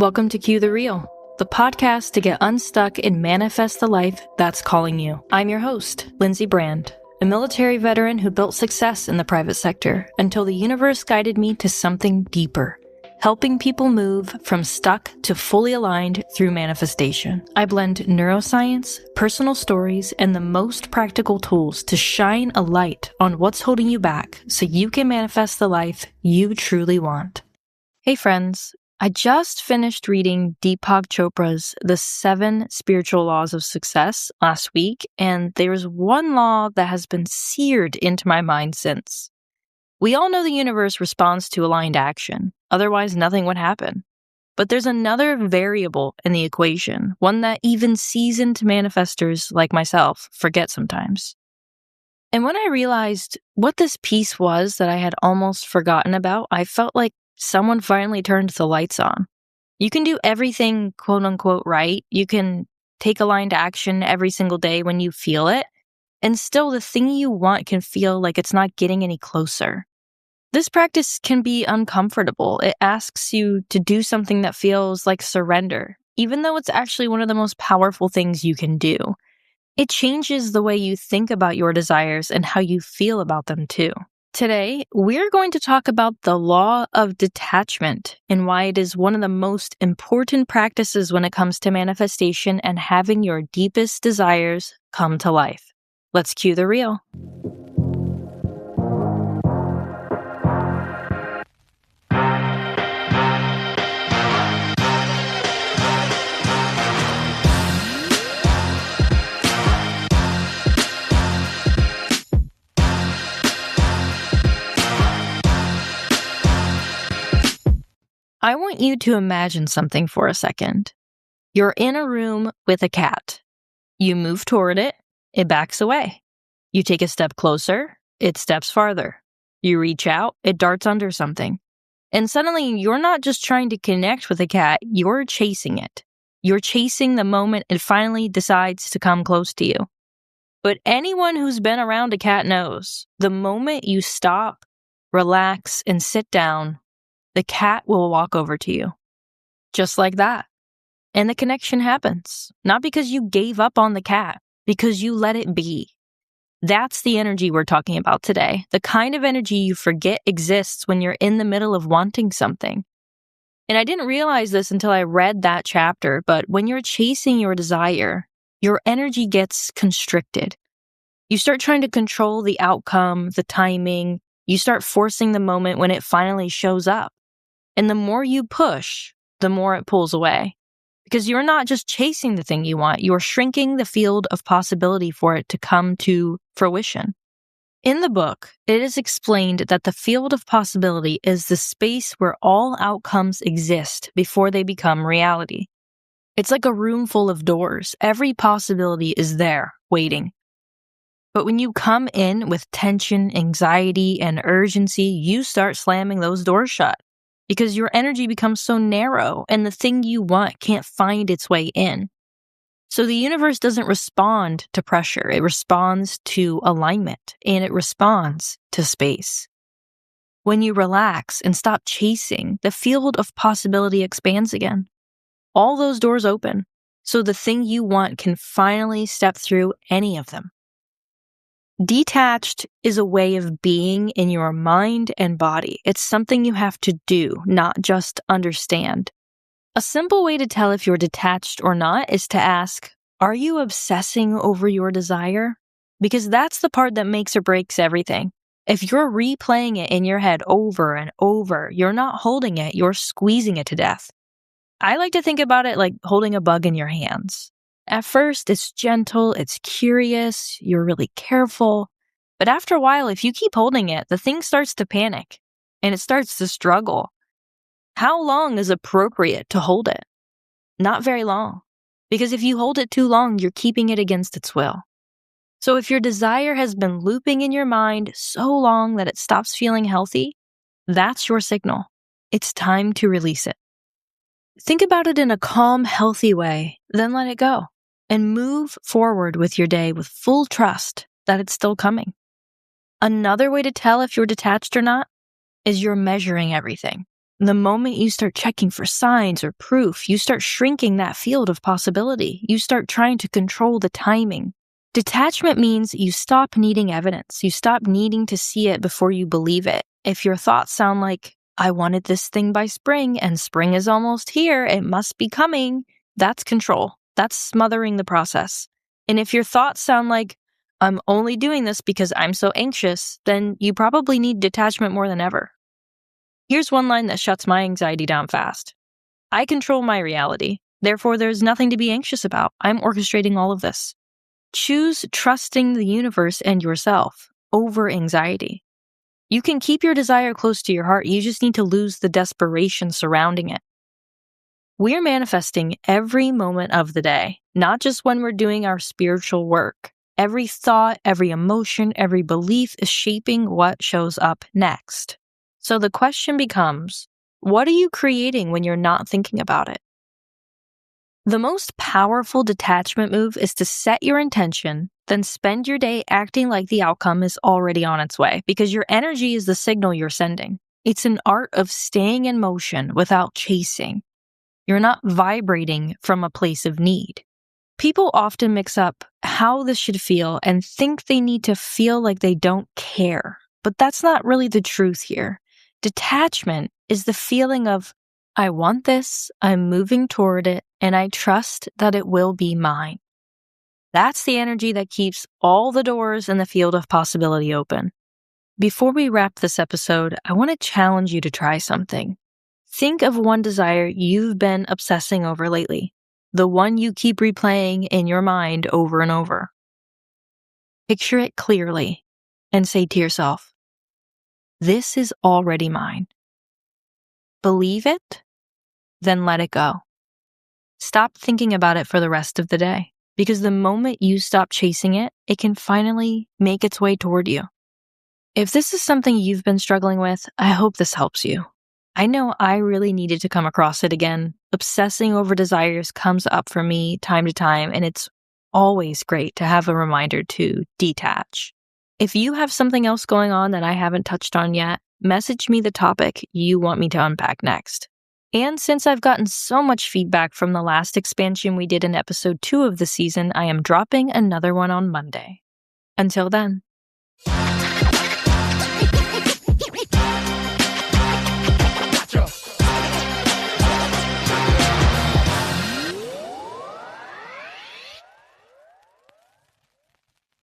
Welcome to Cue the Real, the podcast to get unstuck and manifest the life that's calling you. I'm your host, Lindsay Brand, a military veteran who built success in the private sector until the universe guided me to something deeper, helping people move from stuck to fully aligned through manifestation. I blend neuroscience, personal stories, and the most practical tools to shine a light on what's holding you back so you can manifest the life you truly want. Hey friends, I just finished reading Deepak Chopra's The 7 Spiritual Laws of Success last week, and there's one law that has been seared into my mind since. We all know the universe responds to aligned action, otherwise nothing would happen. But there's another variable in the equation, one that even seasoned manifestors like myself forget sometimes. And when I realized what this piece was that I had almost forgotten about, I felt like someone finally turned the lights on. You can do everything quote unquote right. You can take aligned action every single day when you feel it. And still the thing you want can feel like it's not getting any closer. This practice can be uncomfortable. It asks you to do something that feels like surrender, even though it's actually one of the most powerful things you can do. It changes the way you think about your desires and how you feel about them too. Today, we're going to talk about the law of detachment and why it is one of the most important practices when it comes to manifestation and having your deepest desires come to life. Let's cue the reel. I want you to imagine something for a second. You're in a room with a cat. You move toward it, it backs away. You take a step closer, it steps farther. You reach out, it darts under something. And suddenly, you're not just trying to connect with the cat, you're chasing it. You're chasing the moment it finally decides to come close to you. But anyone who's been around a cat knows, the moment you stop, relax, and sit down, the cat will walk over to you. Just like that. And the connection happens. Not because you gave up on the cat, because you let it be. That's the energy we're talking about today. The kind of energy you forget exists when you're in the middle of wanting something. And I didn't realize this until I read that chapter, but when you're chasing your desire, your energy gets constricted. You start trying to control the outcome, the timing. You start forcing the moment when it finally shows up. And the more you push, the more it pulls away. Because you're not just chasing the thing you want, you're shrinking the field of possibility for it to come to fruition. In the book, it is explained that the field of possibility is the space where all outcomes exist before they become reality. It's like a room full of doors. Every possibility is there, waiting. But when you come in with tension, anxiety, and urgency, you start slamming those doors shut. Because your energy becomes so narrow and the thing you want can't find its way in. So the universe doesn't respond to pressure. It responds to alignment and it responds to space. When you relax and stop chasing, the field of possibility expands again. All those doors open, so the thing you want can finally step through any of them. Detached is a way of being in your mind and body. It's something you have to do, not just understand. A simple way to tell if you're detached or not is to ask, are you obsessing over your desire? Because that's the part that makes or breaks everything. If you're replaying it in your head over and over, you're not holding it, you're squeezing it to death. I like to think about it like holding a bug in your hands. At first, it's gentle, it's curious, you're really careful. But after a while, if you keep holding it, the thing starts to panic and it starts to struggle. How long is appropriate to hold it? Not very long. Because if you hold it too long, you're keeping it against its will. So if your desire has been looping in your mind so long that it stops feeling healthy, that's your signal. It's time to release it. Think about it in a calm, healthy way, then let it go. And move forward with your day with full trust that it's still coming. Another way to tell if you're detached or not is you're measuring everything. The moment you start checking for signs or proof, you start shrinking that field of possibility. You start trying to control the timing. Detachment means you stop needing evidence. You stop needing to see it before you believe it. If your thoughts sound like, I wanted this thing by spring and spring is almost here, it must be coming, that's control. That's smothering the process. And if your thoughts sound like, I'm only doing this because I'm so anxious, then you probably need detachment more than ever. Here's one line that shuts my anxiety down fast. I control my reality. Therefore, there's nothing to be anxious about. I'm orchestrating all of this. Choose trusting the universe and yourself over anxiety. You can keep your desire close to your heart. You just need to lose the desperation surrounding it. We're manifesting every moment of the day, not just when we're doing our spiritual work. Every thought, every emotion, every belief is shaping what shows up next. So the question becomes, what are you creating when you're not thinking about it? The most powerful detachment move is to set your intention, then spend your day acting like the outcome is already on its way, because your energy is the signal you're sending. It's an art of staying in motion without chasing. You're not vibrating from a place of need. People often mix up how this should feel and think they need to feel like they don't care. But that's not really the truth here. Detachment is the feeling of, I want this, I'm moving toward it, and I trust that it will be mine. That's the energy that keeps all the doors in the field of possibility open. Before we wrap this episode, I want to challenge you to try something. Think of one desire you've been obsessing over lately, the one you keep replaying in your mind over and over. Picture it clearly and say to yourself, this is already mine. Believe it, then let it go. Stop thinking about it for the rest of the day, because the moment you stop chasing it, it can finally make its way toward you. If this is something you've been struggling with, I hope this helps you. I know I really needed to come across it again. Obsessing over desires comes up for me time to time, and it's always great to have a reminder to detach. If you have something else going on that I haven't touched on yet, message me the topic you want me to unpack next. And since I've gotten so much feedback from the last expansion we did in episode 2 of the season, I am dropping another one on Monday. Until then.